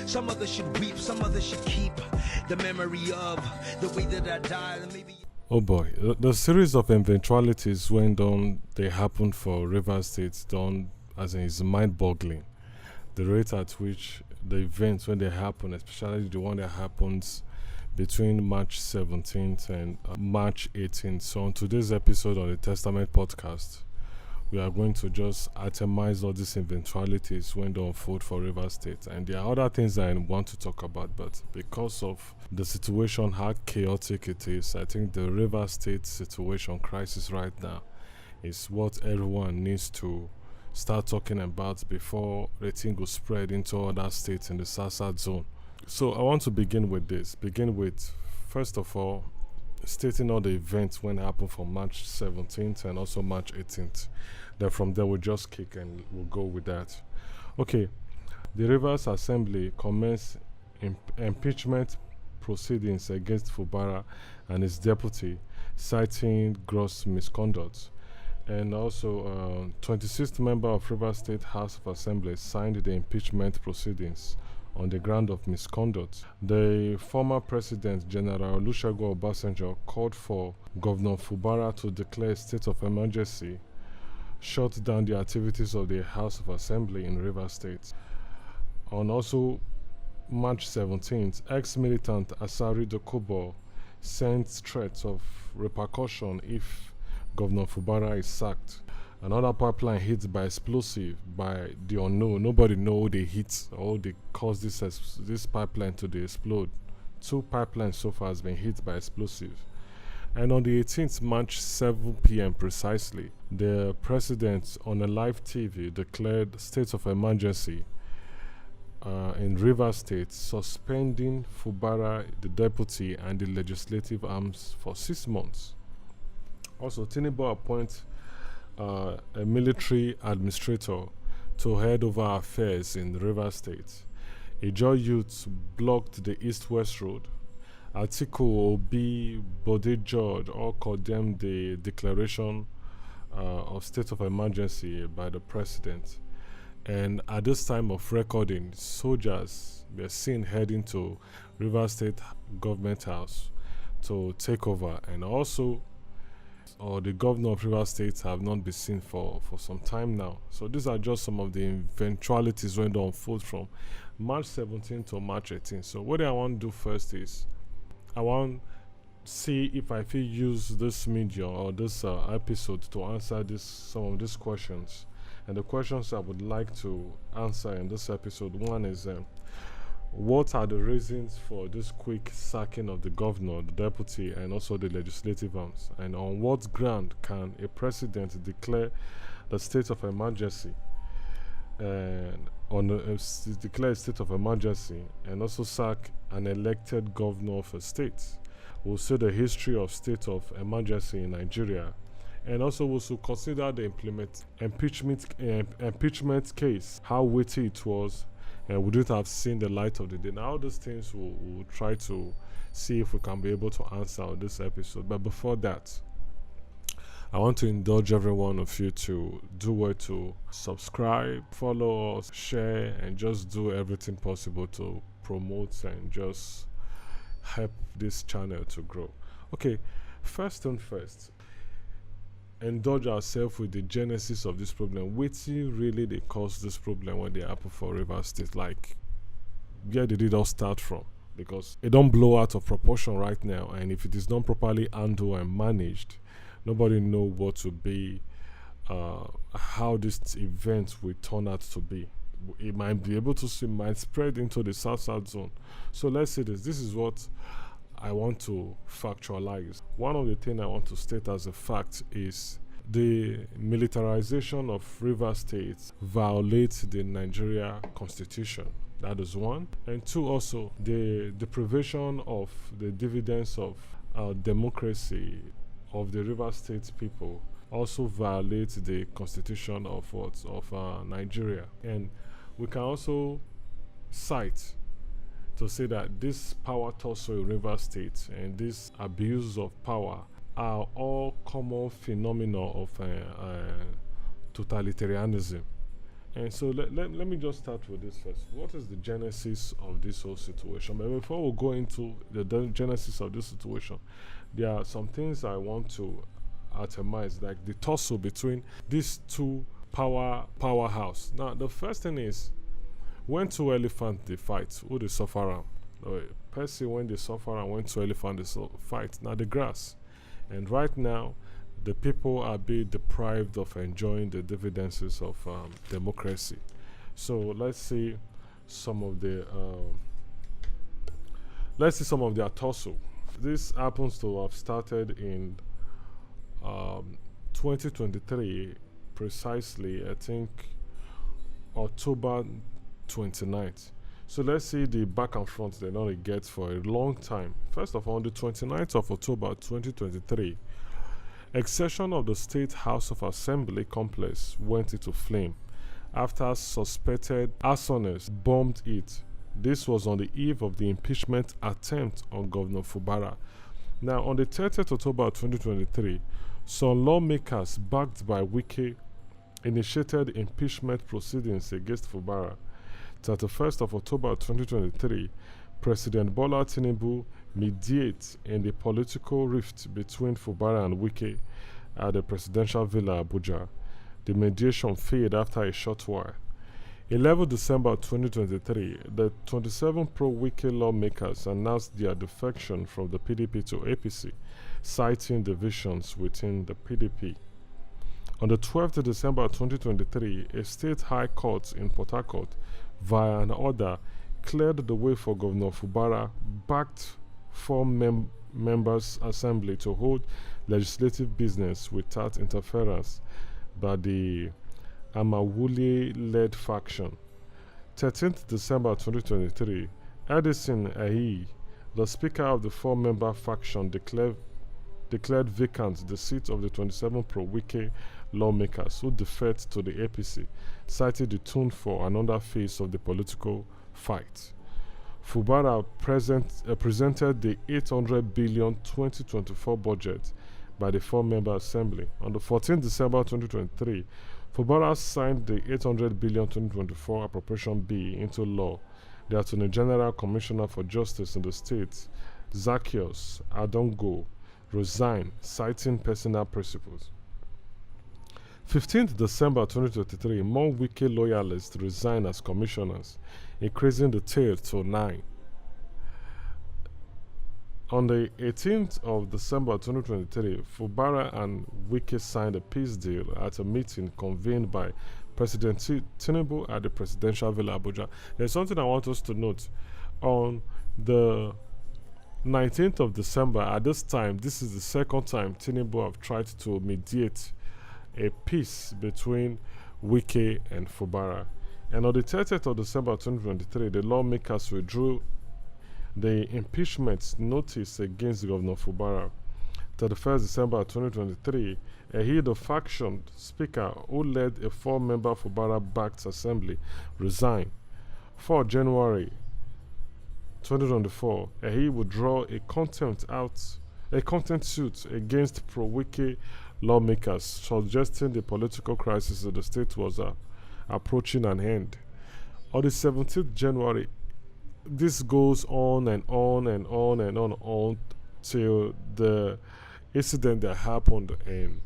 Some others should weep, some others should keep the memory of the way that I died. And maybe. Oh boy, the series of eventualities when they happened for Rivers State as in is mind-boggling. The rate at which the events when they happen, especially the one that happens between March 17th and March 18th. So on today's episode on the Testament podcast, we are going to just itemize all these eventualities when they unfold for Rivers State. And there are other things I want to talk about, but because of the situation, how chaotic it is, I think the Rivers State situation crisis right now is what everyone needs to start talking about before the thing will spread into other states in the South zone. So I want to begin with, first of all, stating all the events when happened from March 17th and also March 18th. Then from there we'll just kick and we'll go with that. Okay, the Rivers Assembly commenced impeachment proceedings against Fubara and his deputy, citing gross misconduct. And also, 26th member of Rivers State House of Assembly signed the impeachment proceedings on the ground of misconduct. The former President, General Olusegun Obasanjo, called for Governor Fubara to declare a state of emergency, shut down the activities of the House of Assembly in Rivers State. On also March 17th, ex-militant Asari Dokubo sent threats of repercussion if Governor Fubara is sacked. Another pipeline hit by explosive by the unknown. Nobody knows they hit or they caused this pipeline to explode. 2 pipelines so far has been hit by explosive. And on the 18th March, 7 p.m. precisely, the president on a live TV declared state of emergency in Rivers State, suspending Fubara, the deputy, and the legislative arms for 6 months. Also, TINUBU appoints a military administrator to head over affairs in Rivers State. Ijaw youths blocked the east-west road. Atiku, Obi, Bode George all condemned the declaration of state of emergency by the president. And at this time of recording, soldiers were seen heading to Rivers State Government House to take over, and also the governor of Rivers State have not been seen for some time now. So these are just some of the eventualities when they unfold from March 17th to March 18th. So what I want to do first is I want to see if I can use this medium or this episode to answer some of these questions. And the questions I would like to answer in this episode, one is what are the reasons for this quick sacking of the governor, the deputy, and also the legislative arms? And on what ground can a president declare the state of emergency and declare a state of emergency and also sack an elected governor of a state? We'll see the history of state of emergency in Nigeria, and also we'll consider the impeachment case, how weighty it was, and would it have seen the light of the day. Now all those things we'll try to see if we can be able to answer on this episode. But before that, I want to indulge every one of you to subscribe, follow us, share, and just do everything possible to promote and just help this channel to grow. Okay, first and first, indulge ourselves with the genesis of this problem. Wetin really they cause this problem when they happen for Rivers State? Like, where did it all start from? Because it don't blow out of proportion right now, and if it is not properly handled and managed, nobody know what to be, how this event will turn out to be. It might be able to might spread into the South zone. So let's say this is what I want to factualize. One of the things I want to state as a fact is the militarization of Rivers State violates the Nigeria Constitution. That is one. And two, also, the deprivation of the dividends of democracy of the Rivers State people also violates the Constitution of Nigeria. And we can also cite to say that this power tussle in Rivers State and this abuse of power are all common phenomena of totalitarianism. And so let me just start with this first. What is the genesis of this whole situation? But before we go into the genesis of this situation, there are some things I want to itemize, like the tussle between these two powerhouse. Now, the first thing is, when two elephants they fight, who they suffer am? Percy, when they suffer and when two elephants they fight, now the grass. And right now, the people are being deprived of enjoying the dividends of democracy. So let's see some of the their tussle. This happens to have started in 2023, precisely, I think October 29th. So let's see the back and front they not get for a long time. First of all, on the 29th of October 2023, a session of the State House of Assembly complex went into flame after suspected arsonists bombed it. This was on the eve of the impeachment attempt on Governor Fubara. Now, on the 30th October 2023, some lawmakers backed by WIKE initiated impeachment proceedings against Fubara. 31st of October 2023, President Bola TINUBU mediates in the political rift between Fubara and WIKE at the presidential villa Abuja. The mediation failed after a short while. 11 December 2023, the 27 pro-WIKE lawmakers announced their defection from the PDP to APC, citing divisions within the PDP. On the 12th of December 2023, a state high court in Port Harcourt, via an order, cleared the way for Governor Fubara, backed four members' assembly to hold legislative business without interference by the Amawule-led faction. 13th December 2023, Edison Ahi, the speaker of the four-member faction, declared vacant the seat of the 27 pro-WIKE lawmakers who deferred to the APC, citing the tone for another phase of the political fight. Fubara presented the 800 billion 2024 budget by the four-member assembly. On the 14th December 2023, Fubara signed the 800 billion 2024 appropriation bill into law. The Attorney General Commissioner for Justice in the state, Zacchaeus Adongo, resigned, citing personal principles. 15th December 2023, more WIKE loyalists resigned as commissioners, increasing the tale to 9. On the 18th of December 2023, Fubara and WIKE signed a peace deal at a meeting convened by President TINUBU at the Presidential Villa Abuja. There's something I want us to note. On the 19th of December, at this time, this is the second time TINUBU have tried to mediate a peace between WIKE and Fubara. And on the 30th of December 2023, the lawmakers withdrew the impeachment notice against Governor Fubara. 31st December 2023, the faction speaker who led a four-member Fubara-backed assembly resigned. 4 January 2024, he would draw a contempt suit against pro-WIKE lawmakers, suggesting the political crisis of the state was approaching an end. On the 17th January, this goes on and on and on and on till the incident that happened in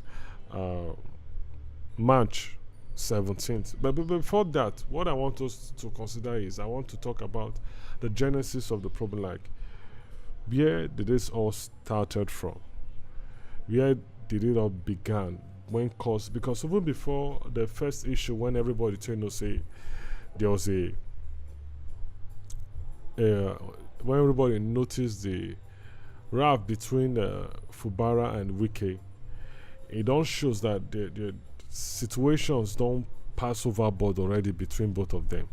March 17th. But before that, what I want us to consider is I want to talk about the genesis of the problem. Like, where did this all started from? Where did it all began? When caused? Because even before the first issue, when everybody turned to say there was when everybody noticed the rift between Fubara and WIKE, it don't shows that the situations don't pass overboard already between both of them,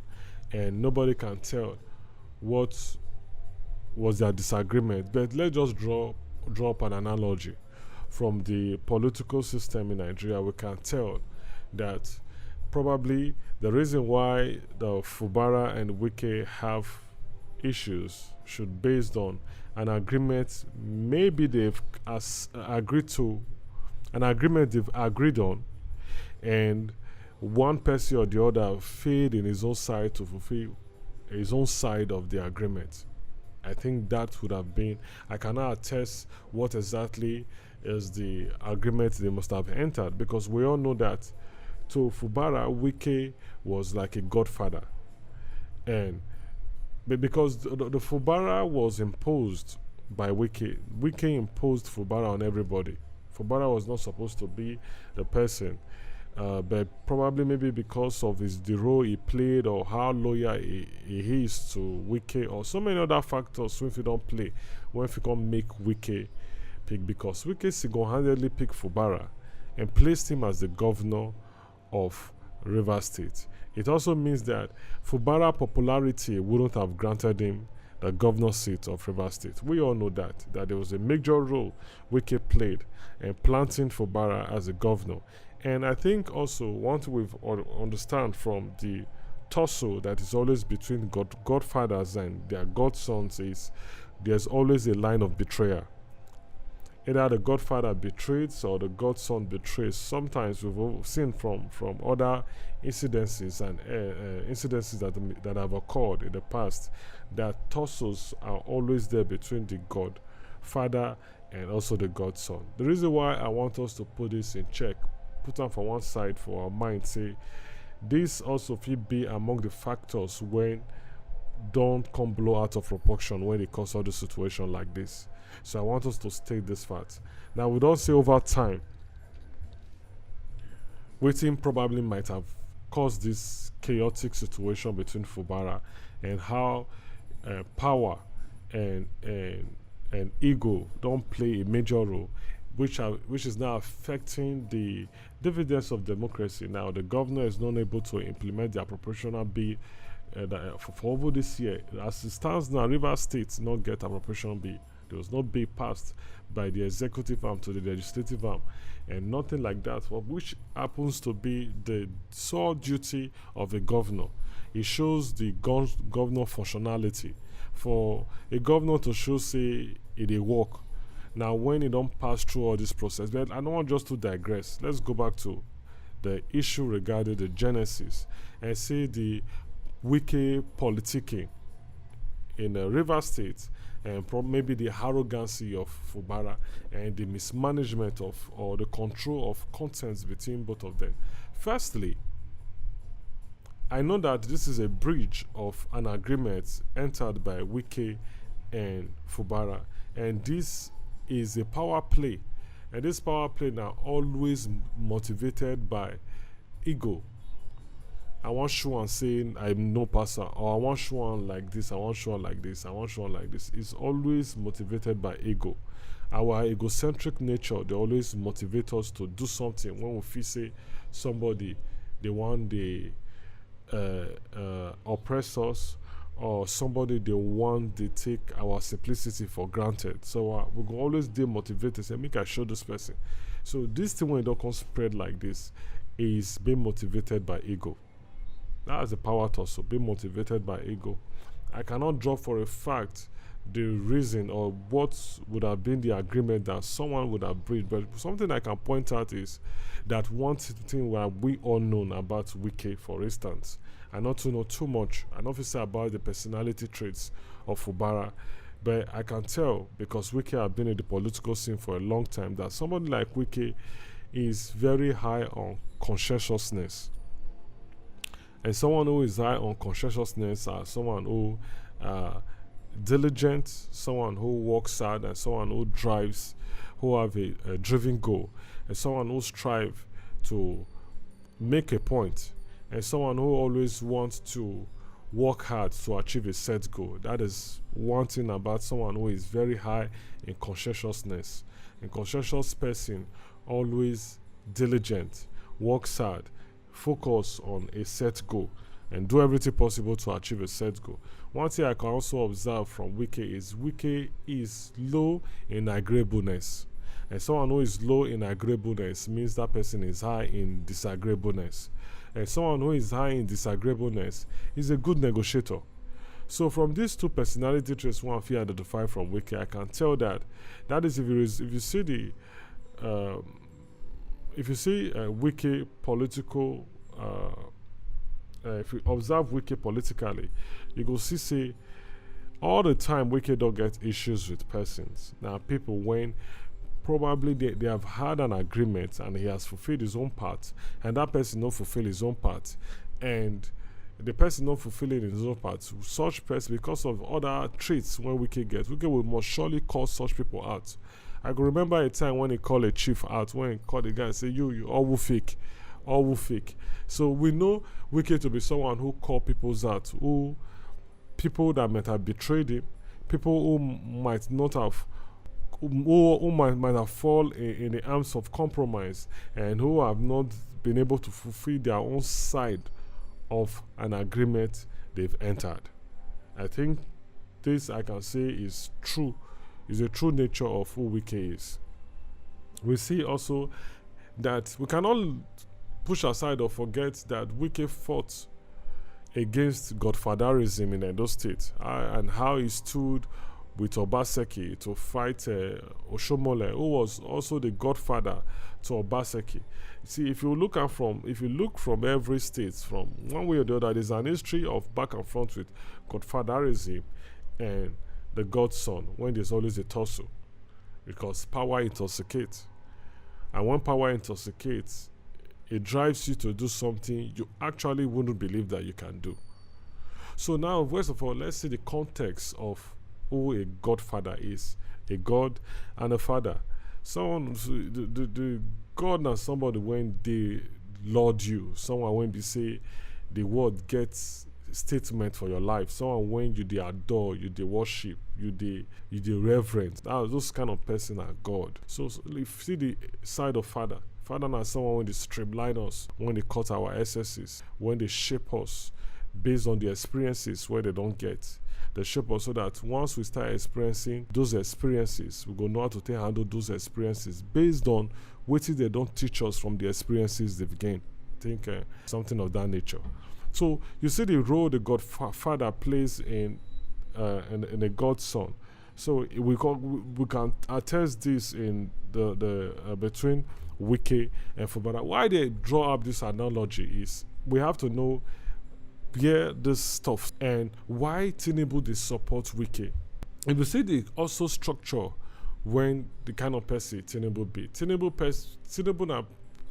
and nobody can tell what was their disagreement. But let's just draw up an analogy from the political system in Nigeria. We can tell that probably the reason why the Fubara and WIKE have issues should based on an agreement maybe they've agreed to, an agreement they've agreed on, and one person or the other failed in his own side to fulfill his own side of the agreement. I think that would have been, I cannot attest what exactly is the agreement they must have entered, because we all know that to Fubara, WIKE was like a godfather. And because the Fubara was imposed by WIKE, WIKE imposed Fubara on everybody. Fubara was not supposed to be the person, but probably maybe because of the role he played or how loyal he is to WIKE or so many other factors. If you don't play, when if you can't make WIKE pick, because WIKE single-handedly picked Fubara and placed him as the governor of Rivers State. It also means that Fubara popularity wouldn't have granted him the governor seat of Rivers State. We all know that there was a major role WIKE played in planting Fubara as a governor. And I think also one thing we've understand from the tussle that is always between godfathers and their godsons is there's always a line of betrayal. Either the godfather betrays or the godson betrays. Sometimes we've seen from other incidences and incidences that have occurred in the past that tussles are always there between the godfather and also the godson. The reason why I want us to put this in check, put them for one side for our mind, say this also could be among the factors when don't come blow out of proportion when it causes all the situation like this. So I want us to state this fact. Now we don't say over time waiting probably might have caused this chaotic situation between Fubara and how power and ego don't play a major role, which is now affecting the dividends of democracy. Now the governor is not able to implement the appropriational bill for over this year. As it stands now, Rivers State not get appropriation bill. There was no bill passed by the executive arm to the legislative arm, and nothing like that, which happens to be the sole duty of a governor. It shows the governor functionality. For a governor to show, say, it a work. Now, when you don't pass through all this process, but I don't want just to digress. Let's go back to the issue regarding the genesis and see the WIKE politicking in the Rivers State, and maybe the arrogancy of Fubara and the mismanagement of or the control of contents between both of them. Firstly, I know that this is a breach of an agreement entered by WIKE and Fubara, and this is a power play, and this power play now always motivated by ego. I want Shuan saying I'm no passer, or I want Shuan like this, I want Shuan like this, I want Shuan like this. It's always motivated by ego. Our egocentric nature, they always motivate us to do something when we feel say somebody, they want the oppress us, or somebody they want to take our simplicity for granted. So we go always demotivate and say, make I show this person. So this thing when it don't come spread like this is being motivated by ego. That's a power tussle, being motivated by ego. I cannot draw for a fact the reason or what would have been the agreement that someone would have breached, but something I can point out is that one thing that we all know about WIKE, for instance, I not to know too much, I don't say about the personality traits of Fubara, but I can tell because WIKE have been in the political scene for a long time that somebody like WIKE is very high on conscientiousness. And someone who is high on conscientiousness are someone who diligent, someone who works hard, and someone who drives, who have a driven goal, and someone who strive to make a point, and someone who always wants to work hard to achieve a set goal. That is one thing about someone who is very high in conscientiousness. A conscientious person always diligent, works hard, focus on a set goal, and do everything possible to achieve a set goal. One thing I can also observe from WIKE is low in agreeableness. And someone who is low in agreeableness means that person is high in disagreeableness. And someone who is high in disagreeableness is a good negotiator. So from these two personality traits one feel identify from WIKE, I can tell that is if you see the WIKE political if you observe WIKE politically, you go see say all the time WIKE don't get issues with persons. Now people when probably they have had an agreement and he has fulfilled his own part and that person not fulfill his own part, and the person not fulfilling his own part, such person, because of other traits when WIKE will most surely call such people out. I can remember a time when he called a chief out, when he called the guy and say, you all will fake. All will fake. So we know WIKE to be someone who call people out, who people that might have betrayed him, people who might not have, who might have fallen in the arms of compromise, and who have not been able to fulfill their own side of an agreement they've entered. I think this I can say is true, is a true nature of who WIKE is. We see also that we cannot push aside or forget that WIKE fought against godfatherism in Edo State, and how he stood with Obaseki to fight Oshomole, who was also the godfather to Obaseki. See, if you look from every state, from one way or the other, there's an history of back and front with godfatherism and the godson, when there's always a tussle, because power intoxicates, and when power intoxicates, it drives you to do something you actually wouldn't believe that you can do. So now, first of all, let's see the context of who a godfather is. A god and a father. Someone, the God and somebody when they lord you. Someone when they say the word gets statement for your life. Someone when you they adore, you they worship, you they reverence. Those kind of person are God. So if you see the side of father. Father now someone when they streamline us, when they cut our excesses, when they shape us based on the experiences where they don't get. They shape us so that once we start experiencing those experiences, we go know how to handle those experiences based on what they don't teach us from the experiences they've gained. I think something of that nature. So you see the role the godfather plays in a godson. So we can attest this in the between WIKE and Fubara. Why they draw up this analogy is we have to know this stuff and why TINUBU they support WIKE. If you see the also structure when the kind of person TINUBU be. TINUBU na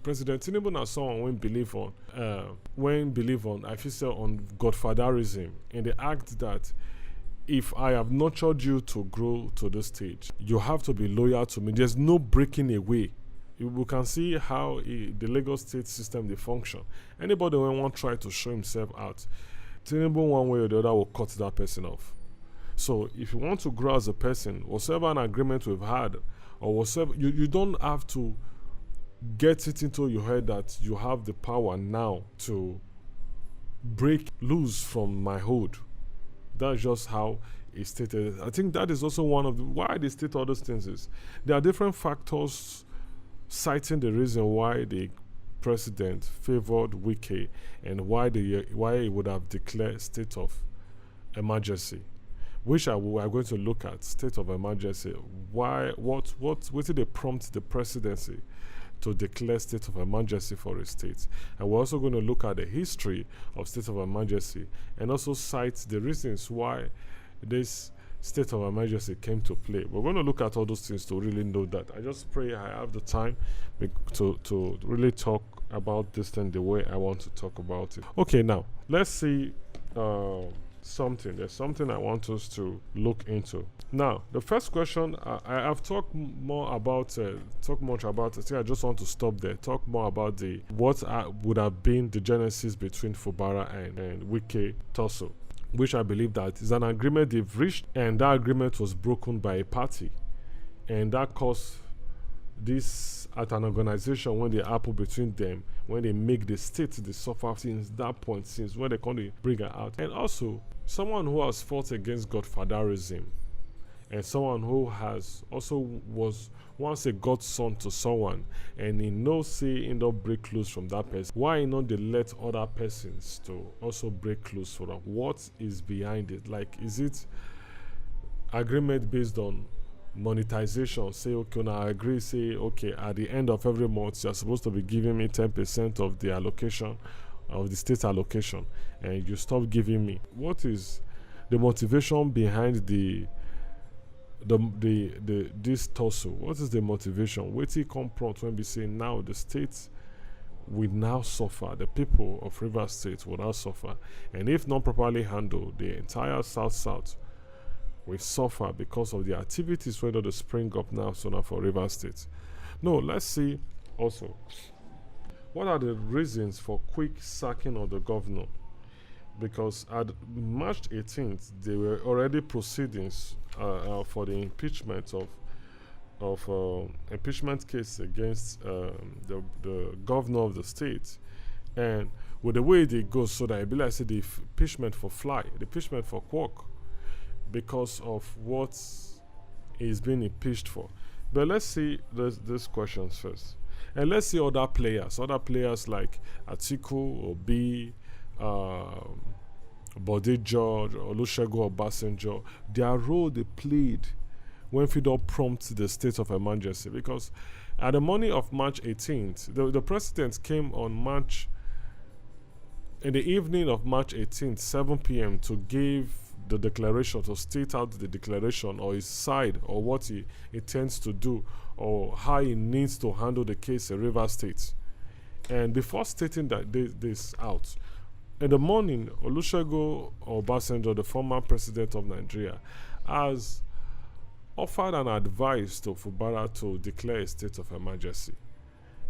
President TINUBU na someone when believe on I feel so on godfatherism, in the act that if I have nurtured you to grow to this stage, you have to be loyal to me. There's no breaking away. We can see how the Lagos state system they function. Anybody when want try to show himself out, TINUBU one way or the other will cut that person off. So if you want to grow as a person, whatever an agreement we've had, or whatever, you don't have to get it into your head that you have the power now to break loose from my hold. That's just how it's stated. I think that is also one of why they state all those things is there are different factors citing the reason why the president favored WIKE and why he would have declared state of emergency, which we are going to look at. State of emergency. Why? What did they prompt the presidency to declare state of emergency for a state? And we're also going to look at the history of state of emergency and also cite the reasons why this state of emergency came to play. We're going to look at all those things to really know that. I just pray I have the time to really talk about this thing the way I want to talk about it. Okay, now let's see something. There's something I want us to look into. Now, the first question, I have talked much about it. I think I just want to stop there. Talk more about what would have been the genesis between Fubara and WIKE Tussle, which I believe that is an agreement they've reached, and that agreement was broken by a party, and that caused this at an organization when they happen between them, when they make the state they suffer since that point, since when they can't bring her out. And also someone who has fought against godfatherism, and someone who has also was once a godson to someone, and he knows say end up break loose from that person. Why not they let other persons to also break loose for them? What is behind it? Like, is it agreement based on monetization? Say, okay, now I agree, say, okay, at the end of every month you're supposed to be giving me 10% of the allocation of the state allocation, and you stop giving me. What is the motivation behind this tussle? What is the motivation? What it come prompt when we say now the states will now suffer, the people of Rivers State will now suffer, and if not properly handled, the entire South will suffer because of the activities whether they spring up now for Rivers State. No, let's see also what are the reasons for quick sacking of the governor, because at March 18th there were already proceedings for the impeachment impeachment case against the governor of the state, and with the way they go, so that I believe I said the impeachment for fly, the impeachment for quark, because of what is being impeached for. But let's see these questions first, and let's see other players like Atiku, Obi, Bode George, Olusegun Obasanjo, their role they played when FIDO prompted the state of emergency. Because at the morning of March 18th, the president came in the evening of March 18th, 7 p.m. to give the declaration, to state out the declaration or his side or what he intends to do or how he needs to handle the case in Rivers State. And before stating that this out, in the morning, Olusegun Obasanjo, the former president of Nigeria, has offered an advice to Fubara to declare a state of emergency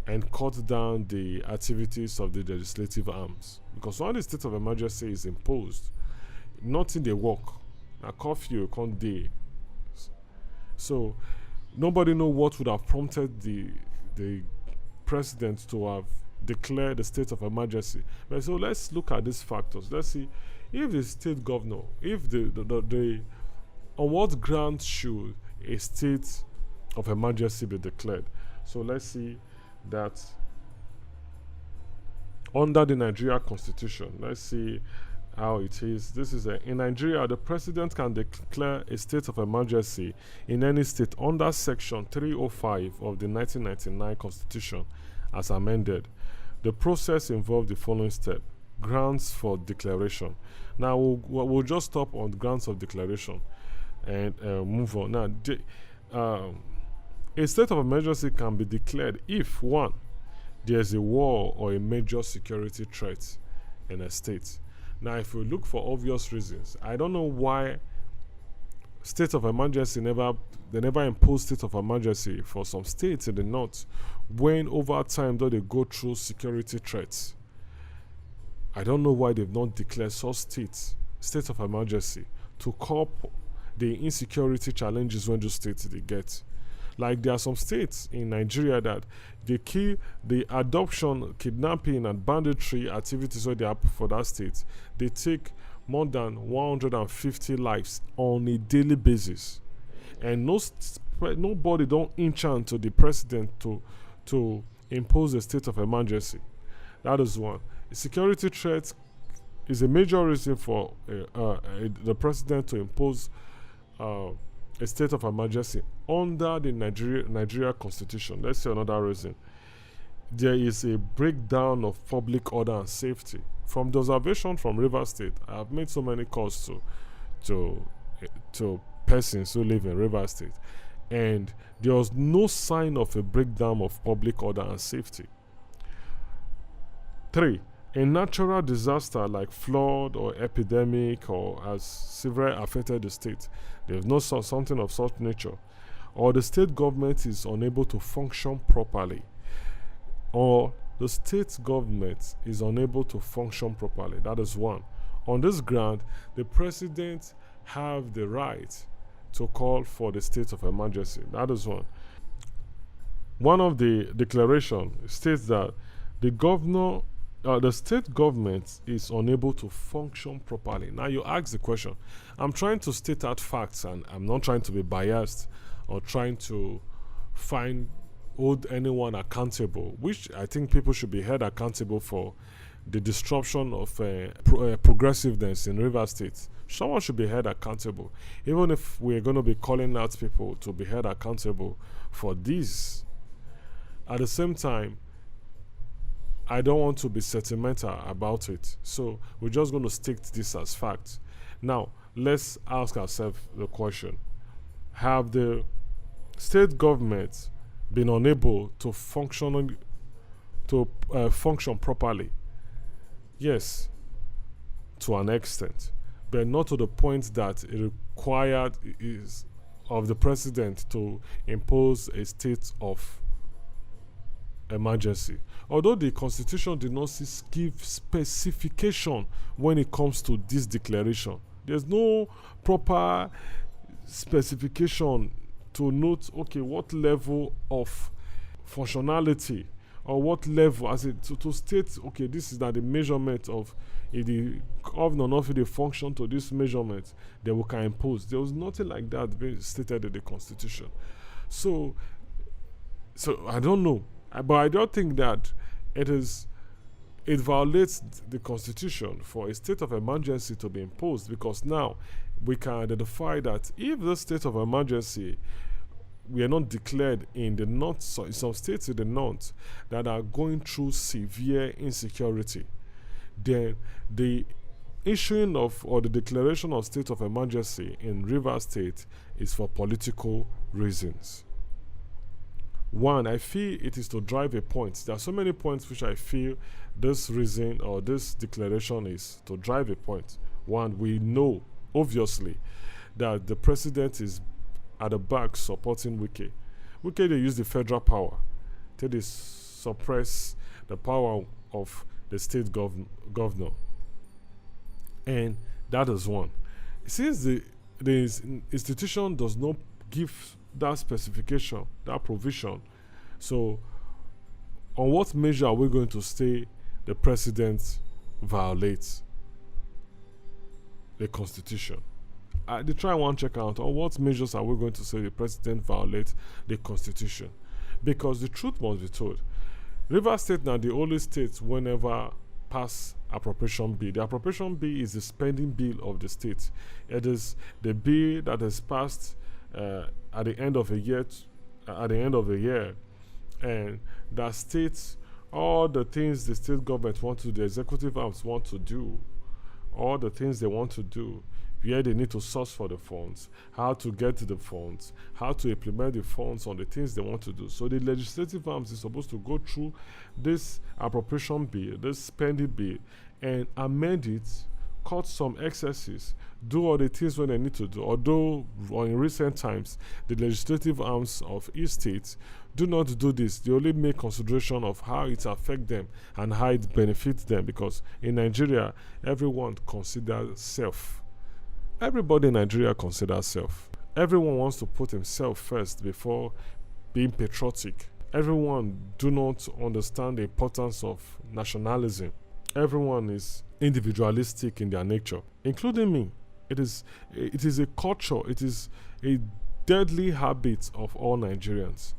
and cut down the activities of the legislative arms. Because when the state of emergency is imposed, nothing they work. A curfew can't day. So nobody know what would have prompted the president to have declared the state of emergency. But so let's look at these factors. Let's see if the state governor, if on what grounds should a state of emergency be declared? So let's see that under the Nigeria Constitution, let's see how it is. This is in Nigeria, the president can declare a state of emergency in any state under Section 305 of the 1999 Constitution as amended. The process involved the following step: grounds for declaration. Now we'll just stop on grounds of declaration and move on. Now, a state of emergency can be declared if 1. There's a war or a major security threat in a state. Now, if we look for obvious reasons, I don't know why state of emergency they never impose state of emergency for some states in the north when over time though they go through security threats. I don't know why they've not declared such state of emergency to cope the insecurity challenges when those states they get. Like there are some states in Nigeria that the adoption, kidnapping, and banditry activities where they happen for that state, they take more than 150 lives on a daily basis, and nobody don't enchant to the president to impose a state of emergency. That is one. Security threats is a major reason for the president to impose a state of emergency under the Nigeria Constitution. Let's see another reason. There is a breakdown of public order and safety. From the observation from Rivers State, I have made so many calls to persons who live in Rivers State, and there was no sign of a breakdown of public order and safety. 3. A natural disaster like flood or epidemic or has severely affected the state. There is no something of such nature, or the state government is unable to function properly, or the state government is unable to function properly. That is 1. On this ground, the president have the right to call for the state of emergency. That is 1. One of the declaration states that the state government is unable to function properly. Now you ask the question. I'm trying to state out facts, and I'm not trying to be biased or trying to hold anyone accountable, which I think people should be held accountable for the disruption of progressiveness in Rivers State. Someone should be held accountable, even if we're going to be calling out people to be held accountable for this. At the same time, I don't want to be sentimental about it. So we're just going to stick to this as fact. Now, let's ask ourselves the question. Have the state governments been unable to function properly? Yes, to an extent, but not to the point that it required is of the president to impose a state of emergency. Although the constitution did not give specification when it comes to this declaration, there's no proper specification to note, okay, what level of functionality or what level, as it to state, okay, this is not the measurement of if the governor not fit the function to this measurement, then we can impose. There was nothing like that being stated in the constitution. So I don't know, but I don't think that it violates the constitution for a state of emergency to be imposed, because now we can identify that if the state of emergency we are not declared in the north, so in some states in the north that are going through severe insecurity, then the issuing of or the declaration of state of emergency in Rivers State is for political reasons. One, I feel it is to drive a point. There are so many points which I feel this reason or this declaration is to drive a point. One, we know obviously that the president is at the back supporting WIKE. WIKE, they use the federal power to suppress the power of the state governor. And that is one. Since the institution does not give that specification, that provision, so on what measure are we going to say the president violates the constitution? They try one check out on what measures are we going to say the president violates the constitution, because the truth must be told. Rivers State now the only state whenever pass appropriation bill. The appropriation bill is the spending bill of the state. It is the bill that is passed at the end of a year. And that states all the things the state government want to, the executive arms want to do, all the things they want to do, where they need to source for the funds, how to get to the funds, how to implement the funds on the things they want to do. So the legislative arms is supposed to go through this appropriation bill, this spending bill, and amend it, cut some excesses, do all the things when they need to do. Although in recent times, the legislative arms of each state do not do this. They only make consideration of how it affects them and how it benefits them, because in Nigeria, everyone considers self. Everybody in Nigeria considers self. Everyone wants to put himself first before being patriotic. Everyone do not understand the importance of nationalism. Everyone is individualistic in their nature, including me. It is a culture. It is a deadly habit of all Nigerians.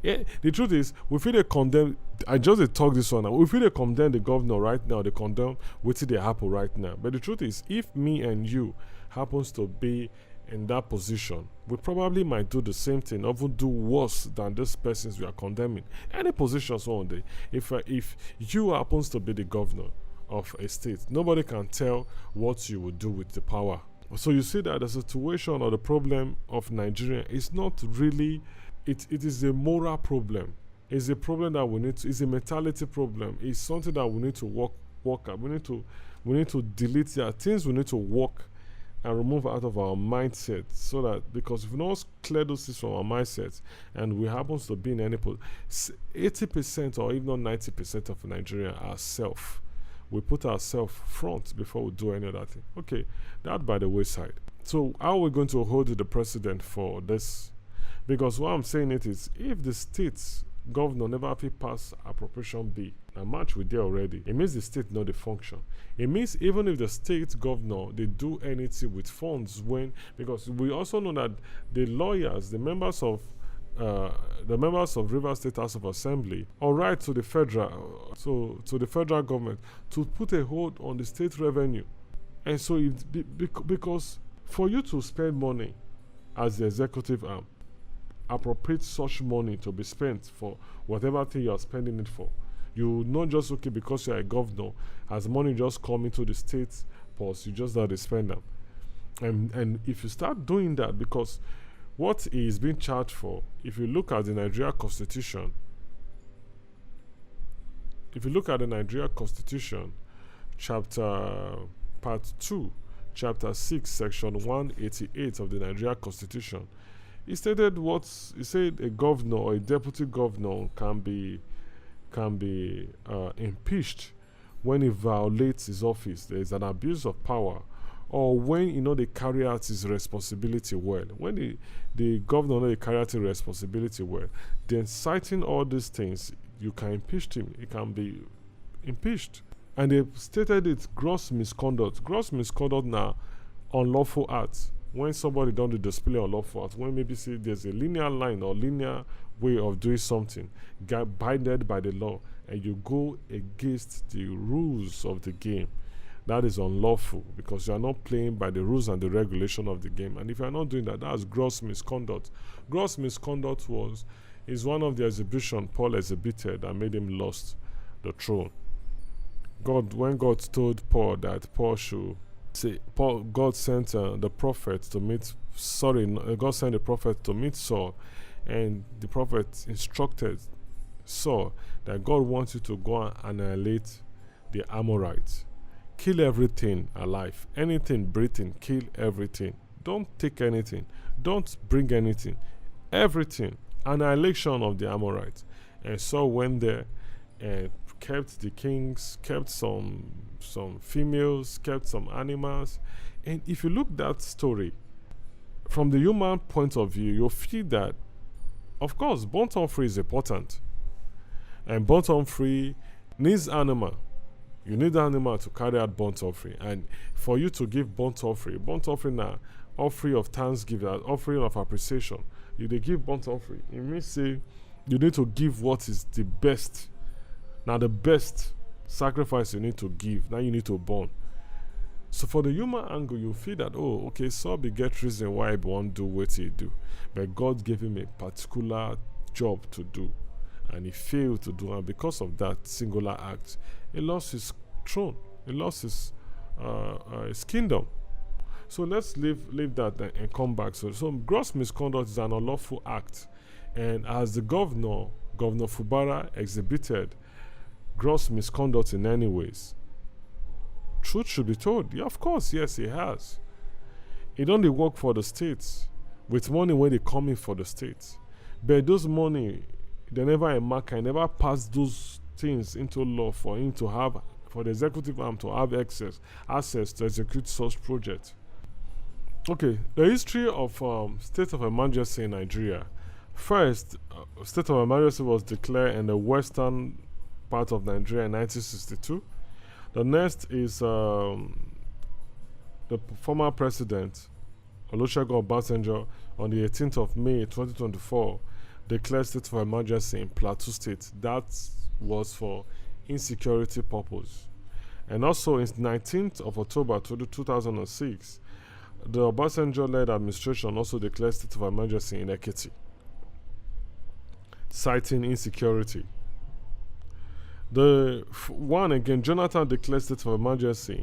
Yeah, the truth is, we feel they condemn. I just talk this one now. We feel they condemn the governor right now. They condemn what they happen right now. But the truth is, if me and you happens to be in that position, we probably might do the same thing, even do worse than these persons we are condemning. Any position one day, if you happens to be the governor of a state, nobody can tell what you will do with the power. So you see that the situation or the problem of Nigeria is not really. It is a moral problem. It's a problem that we need to. It's a mentality problem. It's something that we need to work at. We need to delete. There are things we need to work and remove out of our mindset, so that, because if we don't clear those things from our mindset and we happen to be in any 80% or even 90% of Nigeria are self. We put ourselves front before we do any other thing. Okay, that by the wayside. So how are we going to hold the president for this? Because what I'm saying it is, if the state's governor never pass appropriation bill, a match with there already, it means the state not the function. It means even if the state governor they do anything with funds, because we also know that the lawyers, the members of Rivers State House of Assembly, all right to the federal government to put a hold on the state revenue. And so because for you to spend money as the executive arm, appropriate such money to be spent for whatever thing you are spending it for, You not just okay because you're a governor, as money just come into the state purse, you just have to spend them. And if you start doing that, because what he is being charged for, if you look at the Nigeria Constitution, chapter part 2, chapter 6, section 188 of the Nigeria Constitution, he said a governor or a deputy governor can be impeached when he violates his office. There is an abuse of power, or when they carry out his responsibility well. When the governor they carry out his responsibility well, then citing all these things, you can impeach him. He can be impeached. And they stated it's gross misconduct. Gross misconduct now, unlawful acts. When somebody don't display unlawful acts, when maybe say there's a linear line or linear way of doing something, binded by the law, and you go against the rules of the game, that is unlawful, because you are not playing by the rules and the regulation of the game. And if you are not doing that, that's gross misconduct. Gross misconduct is one of the exhibition Paul exhibited that made him lost the throne. When God told Paul that Paul should say, God sent the prophet to meet. God sent the prophet to meet Saul, and the prophet instructed Saul that God wants you to go and annihilate the Amorites. Kill everything alive. Anything breathing, kill everything. Don't take anything. Don't bring anything. Everything. Annihilation of the Amorites. And Saul went there and kept the kings, kept some females, kept some animals. And if you look at that story, from the human point of view, you'll feel that, of course, burnt offering is important. And burnt offering needs animal. You need animal to carry out burnt offering. And for you to give burnt offering now, offering of thanksgiving, offering of appreciation, they give burnt offering. It means say you need to give what is the best. Now the best sacrifice you need to give, now you need to burn. So for the human angle, you feel that, oh, okay, Saul get reason why he won't do what he do. But God gave him a particular job to do, and he failed to do, and because of that singular act, he lost his throne, he lost his kingdom. So let's leave that and come back. So gross misconduct is an unlawful act, and as the Governor Fubara exhibited gross misconduct in any ways, truth should be told. Yeah, of course, yes, he has. He don't work for the states with money when they come in for the states, but those money, they never never pass those things into law for him to have, for the executive arm to have access to execute such projects. Okay, the history of state of emergency in Nigeria. First, state of emergency was declared in the western part of Nigeria in 1962. The next is the former president Olusegun Obasanjo on the 18th of May 2024 declared state of emergency in Plateau State. That was for insecurity purpose. And also in 19th of October 2006, the Obasanjo-led administration also declared state of emergency in Ekiti, citing insecurity. Jonathan declared state of emergency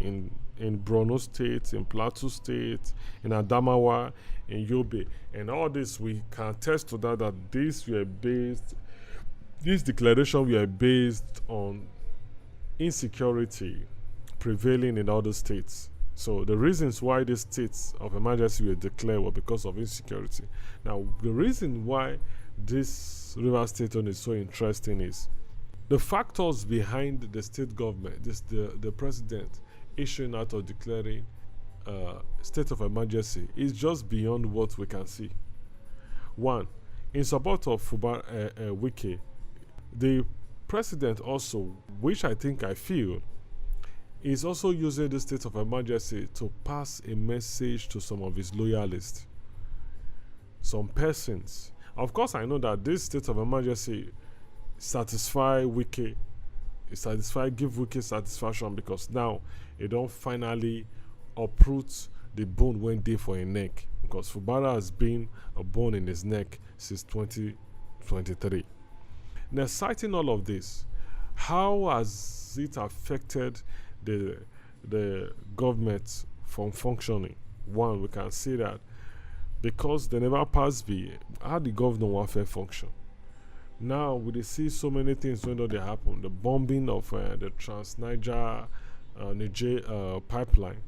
in Borno State, in Plateau State, in Adamawa, in Yobe. And all this, we can attest to that these declarations were based on insecurity prevailing in other states. So the reasons why these states of emergency were declared were because of insecurity. Now, the reason why this River State one is so interesting is the factors behind the state government, the president issuing out or declaring state of emergency is just beyond what we can see. One, in support of WIKE, the president also, which I feel, is also using the state of emergency to pass a message to some of his loyalists, some persons. Of course, I know that this state of emergency satisfy WIKE, give WIKE satisfaction, because now it don't finally uproot the bone when they for a neck, because Fubara has been a bone in his neck since 2023. Now, citing all of this, How has it affected the government from functioning? One, we can see that because they never passed B, how the government warfare function? Now we see so many things when they happen. The bombing of the Niger pipeline,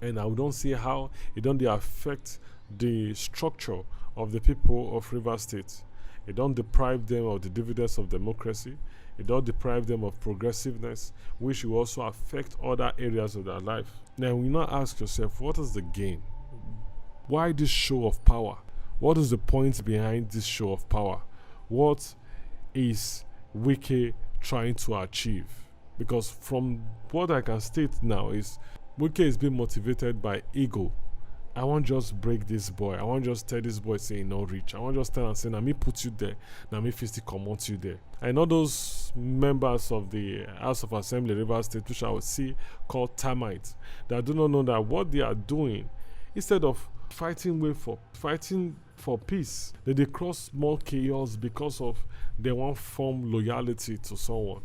and I don't see how it don't affect the structure of the people of Rivers State. It don't deprive them of the dividends of democracy. It don't deprive them of progressiveness, which will also affect other areas of their life. Now, you now ask yourself, what is the game? Why this show of power? What is the point behind this show of power? What is WIKE trying to achieve? Because from what I can state now is WIKE is being motivated by ego. I won't just break this boy. I won't just tell this boy saying no reach. I won't just tell and say, now me put you there. Now me physically command you there. I know those members of the House of Assembly, Rivers State, which I would see called termites, that do not know that what they are doing, instead of fighting for peace, they cross more chaos because of they want form loyalty to someone.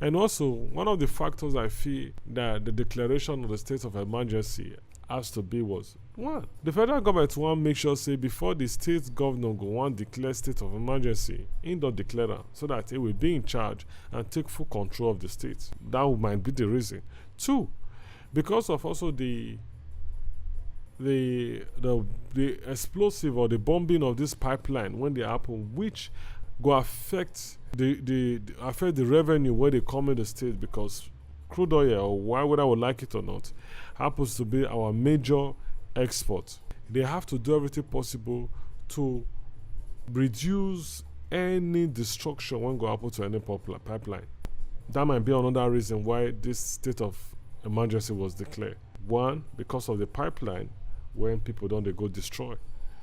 And also, one of the factors I feel that the declaration of the state of emergency has to be was, one, the federal government want to make sure, say, before the state governor go want declare state of emergency, he don't declare it, so that he will be in charge and take full control of the state. That might be the reason. Two, because of also the explosive or the bombing of this pipeline when they happen, which go affect the revenue where they come in the state, because crude oil, or why would I would like it or not, happens to be our major export. They have to do everything possible to reduce any destruction when go happen to any pipeline. That might be another reason why this state of emergency was declared. One, because of the pipeline when people don't they go destroy.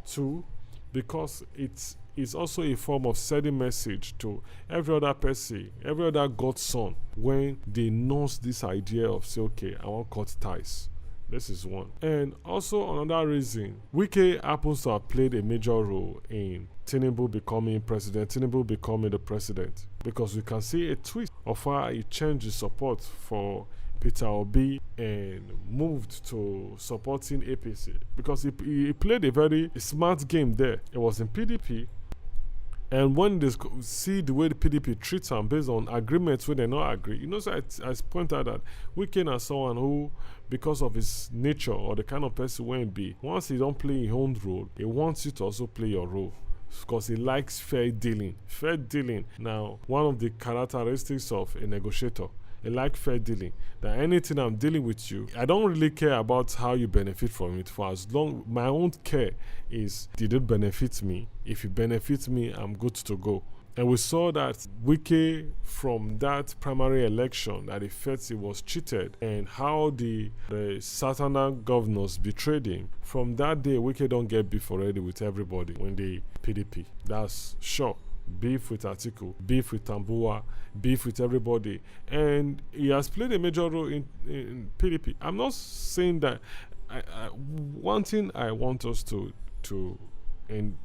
Two, because it's also a form of sending message to every other person, every other godson, when they know this idea of, say, okay, I want to cut ties. This is one. And also another reason, WIKE happens to have played a major role in TINUBU becoming president, TINUBU becoming the president, because we can see a twist of how he changed his support for Peter Obi and moved to supporting APC, because he played a very smart game there. It was in PDP, and when they see the way the PDP treats them based on agreements where they not agree, you know, so I pointed out that WIKE is someone who, because of his nature or the kind of person when he be, once he don't play his own role, he wants you to also play your role, because he likes fair dealing. Fair dealing, now, one of the characteristics of a negotiator, I like fair dealing. That anything I'm dealing with you, I don't really care about how you benefit from it. For as long, my own care is, did it benefit me? If it benefits me, I'm good to go. And we saw that WIKE, from that primary election, that it felt it was cheated, and how the Southern governors betrayed him. From that day, WIKE don't get beef already with everybody when they PDP. That's sure. Beef with Atiku, beef with Tambuwa, beef with everybody, and he has played a major role in PDP. I'm not saying that. One thing I want us to and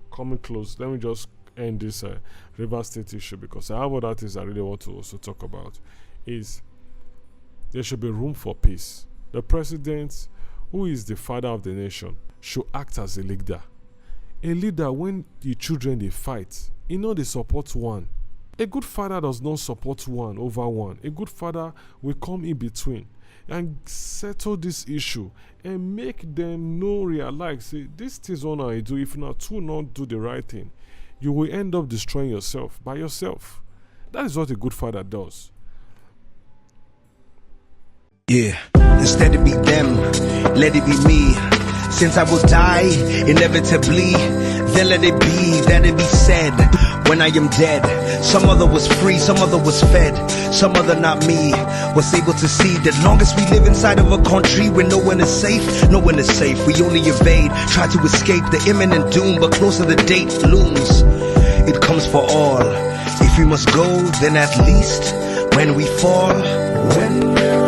coming close, let me just end this Rivers State issue, because I have other things I really want to also talk about. Is there should be room for peace. The president, who is the father of the nation, should act as a leader. A leader, when the children they fight, you know they support one. A good father does not support one over one. A good father will come in between and settle this issue and make them realize, say, this is what I do. If not two not do the right thing, you will end up destroying yourself by yourself. That is what a good father does. Yeah, instead of be them, let it be me. Since I will die, inevitably, then let it be, that it be said, when I am dead. Some other was free, some other was fed, some other not me, was able to see that long as we live inside of a country where no one is safe, no one is safe. We only evade, try to escape the imminent doom, but closer the date looms. It comes for all. If we must go, then at least when we fall, when we're